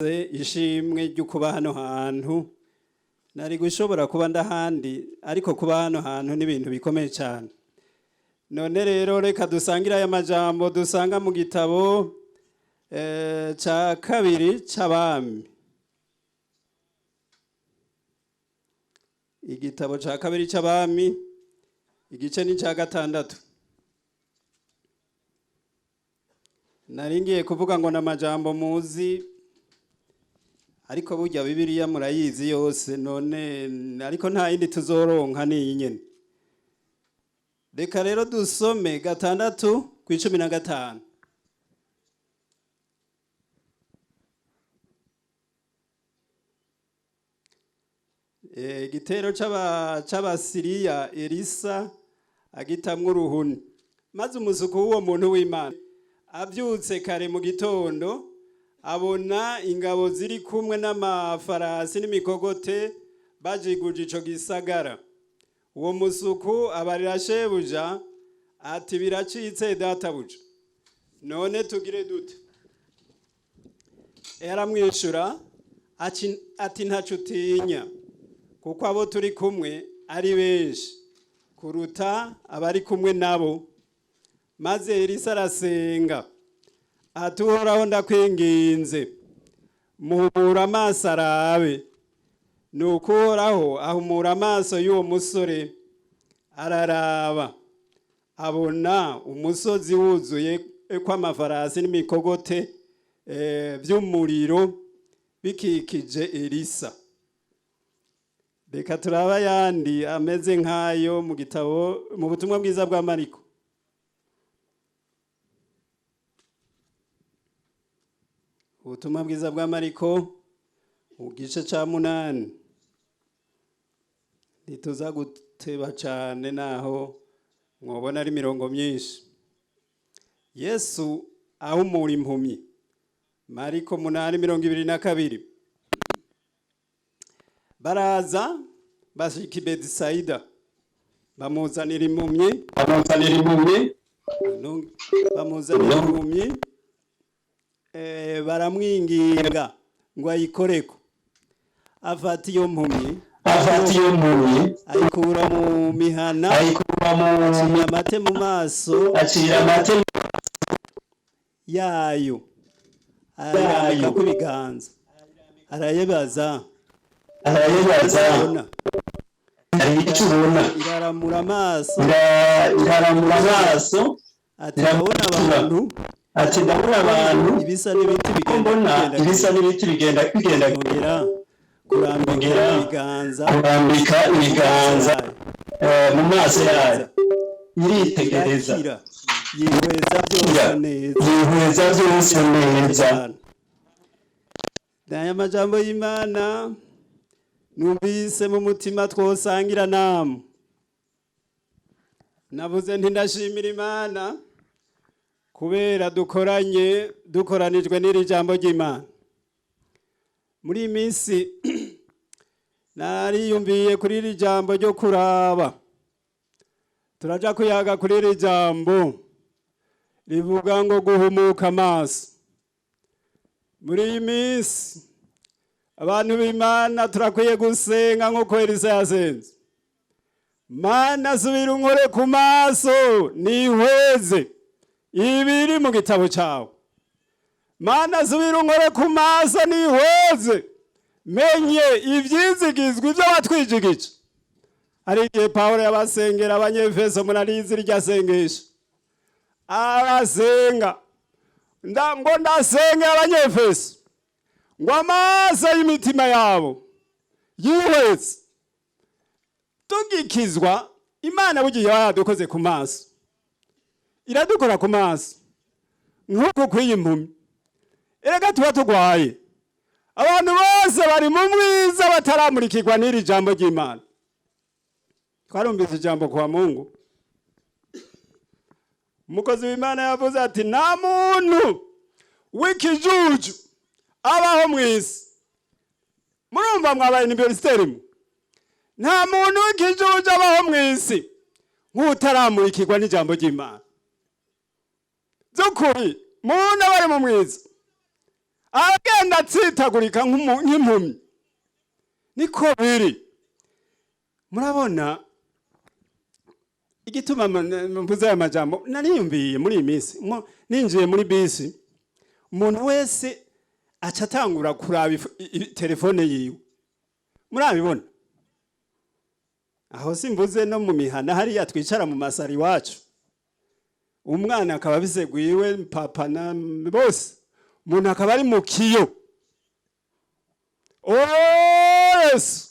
ishimwe ryo kuba hano hantu nari gushobora kuba ndahandi ariko kuba hano hantu n'ibintu bikomeye cyane. None rero reka dusangira aya majambo dusanga mu gitabo ca kabiri c'abami. Igitabo ca kabiri c'abami igice ni ca gatandatu. Naringiye kuvuga ngo n'amajambo muzi ariko burya Bibiliya murayizi yose, none ariko nta yindi tuzoronka ni nyene. Reka rero dusome gatandatu ku 15. Igitero c'abasiriya Elisa agitamwe uruhuni, maze umusuku w'uwo muntu w'Imana abyutse kare mu gitondo abona ingabo ziri kumwe n'amafarasi n'imikogote bajiguje ico gisagara. Uwo musuku abarira shebuja ati biracitse databuja, none tugire dute? Aramwishura ati ntaco utinya, kuko abo turi kumwe ari benshi kuruta abari kumwe nabo. Maze Elisa arasenga ati Uhoraho ndakwinginze muhumura amaso arabe. Nuko Uhoraho ahumura amaso y'uwo musore araraba, abona umusozi wuzuye kw'amafarasi n'imikogote vy'umuriro bikikije Elisa. Reka turaba yandi ameze nk'ayo mu gitabo mu butumwa bwiza bwa Mariko. Ubutumwa bwiza bwa Mariko mu gice ca 8. Ntituza guteba cane naho mwobona ari mirongo myinshi. Yesu ahumura impumyi. Mariko 8:22. Baraza bashika i Betisaida bamuzanira impumyi baramwinginga ngo ayikoreko. Afata iyo mpumyi ayikura mu mihana, acira amate mu maso yayo, arayambika ku biganza, arayebaza iraramura amaso ati ndabona abantu ibisa n'ibiti bigenda kurambika ibiganza mu maso yayo, iritegereza yihweza byose neza. Aya majambo y'Imana numvise mu mutima twosangira namwe. Navuze nti ndashimira Imana kubera dukoranijwe n'iri jambo ry'Imana. Muri iyi minsi nariyumviye kuri iri jambo ryo kuraba. Turaja kuyaga kuri iri jambo rivuga ngo guhumuka amaso. Muri iyi minsi abantu b'Imana turakwiye gusenga nk'uko Elisa yasenze. Mana subira unkore ku maso nihweze ibiri mu gitabo cyawe. Mana subira unkore ku maso nihweze menye ivyizigizwa ibyo watwijigije. Ari igihe Pawulo yabasengera abanyefeso, murarizi rya sengesho arasenga ngo ndasengera abanyefeso ngo amaso y'imitima yabo yihweze. Tugikizwa Imana bugiye yadukoze ku maso, iradukora ku maso nk'uko kwiyimpumyi. Erega tuba tugwaye, abantu bose bari mu mwiza bataramurikirwa n'iri jambo ry'Imana. Twarumvise ijambo kwa Mungu, umukozi w'Imana yavuze ati nta muntu w'ikijuju abaho mw'isi. Murumva mwabaye universiteri, nta muntu w'ikijuju abaho mw'isi nk'utaramurikirwa n'ijambo ry'Imana. Zukuri muntu abari mu mwiza agenda atsitagurika nk'impumyi. Niko biri. Murabona igituma mvuze aya majambo nariyumviye muri iyi minsi ninjiye muri bisi, umuntu wese aca atangura kuraba telefone yiwe. Murabibona? Aho simvuze no mu mihana hariya twicara mu masari wacu, umwana akaba abiseguiwe, papa na bose, umuntu akaba ari mu kiyo. Yesu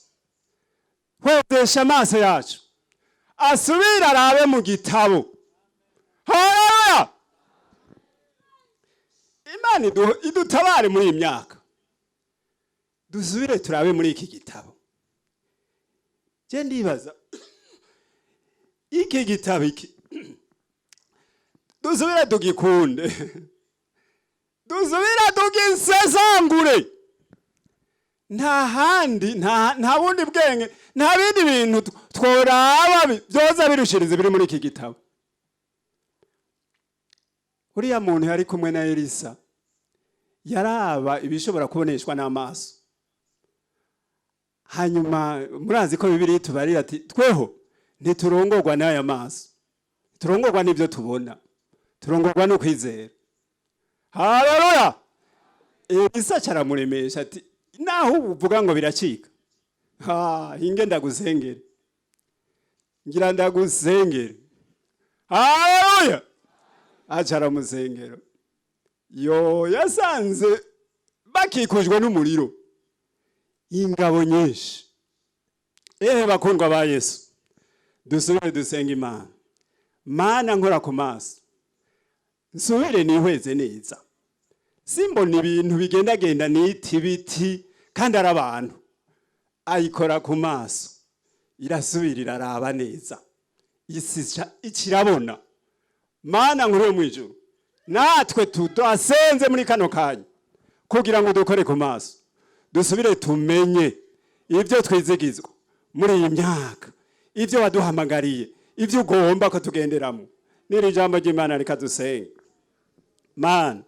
hwezesha amaso yacu asubira arabe mu gitabo. Haleluya! Imana idutabare muri iyi myaka, dusubire turabe muri iki gitabo. Je ndibaza iki gitabo iki dusubire tugikunde, dusubire tugisesangure. Nta handi, nta bundi bwenge, nta bindi bintu tworaba byoza birushirize biri muri iki gitabo. Uriya muntu yari kumwe na Elisa yaraba ibishobora kuboneshwa n'amaso. Hanyuma murazi ko Bibiliya tubarira ati tweho ntiturongorwa n'aya maso, turongorwa n'ibyo tubona, turongorwa no kwizera. Haleluya! Elisa caramuremesha ati naho uvuga ngo biracika, hinge ndagusengere, ngira ndagusengere. Haleluya! Acara musengero. Yasanze bakikujwe n'umuriro, ingabo nyinshi. Bakundwa ba Yesu, dusubire dusenga Imana. Mana nkora ku maso, nsubire nihweze neza, simbona ibintu bigendagenda n'ibiti kandi ari abantu. Ayikora ku maso, irasubira iraraba neza, isi ikirabona. Mana nkuru yo mwijuru, natwe tudasenze muri kano kanya kugira ngo dukore ku maso, dusubire tumenye ibyo twizigizwa muri iyi myaka, ibyo waduhamagariye, ibyo ugomba ko tugenderamo. Niri jambo ry'Imana rikadusenga. Mana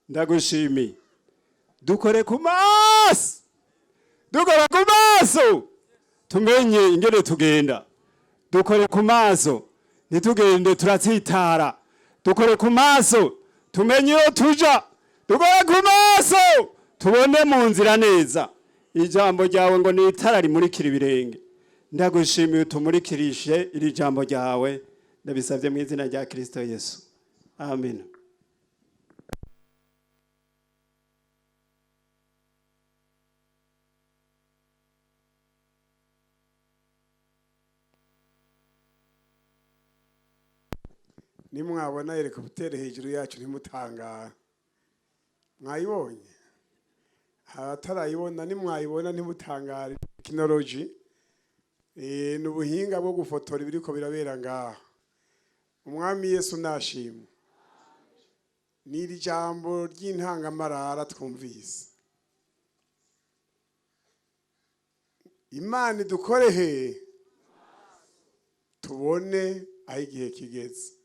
ndagushimiye, dukore ku maso, dukore ku maso, tumenye ingene tugenda. Dukore ku maso, nitugende turatsitara. Dukore ku maso, tumenye iyo tuja. Dukore ku maso, tubone mu nzira neza. Ijambo ryawe ngo ni itara rimurikira ibirenge. Ndagushimiye utumurikirishe iri jambo ryawe, ndabisabye mu izina rya Kristo Yesu. Amen. Nimwabona helicopter hejuru yacu ntimutangara. Mwayibonye? Atarayibona nimwayibona ntimutangara. Technology n'ubuhinga bwo gufotora ibiriko birabera ngaha. Umwami Yesu nashimwe. Niri jambo ry'intangamarara twumvise. Imana dukore he tubone aho igihe kigeze.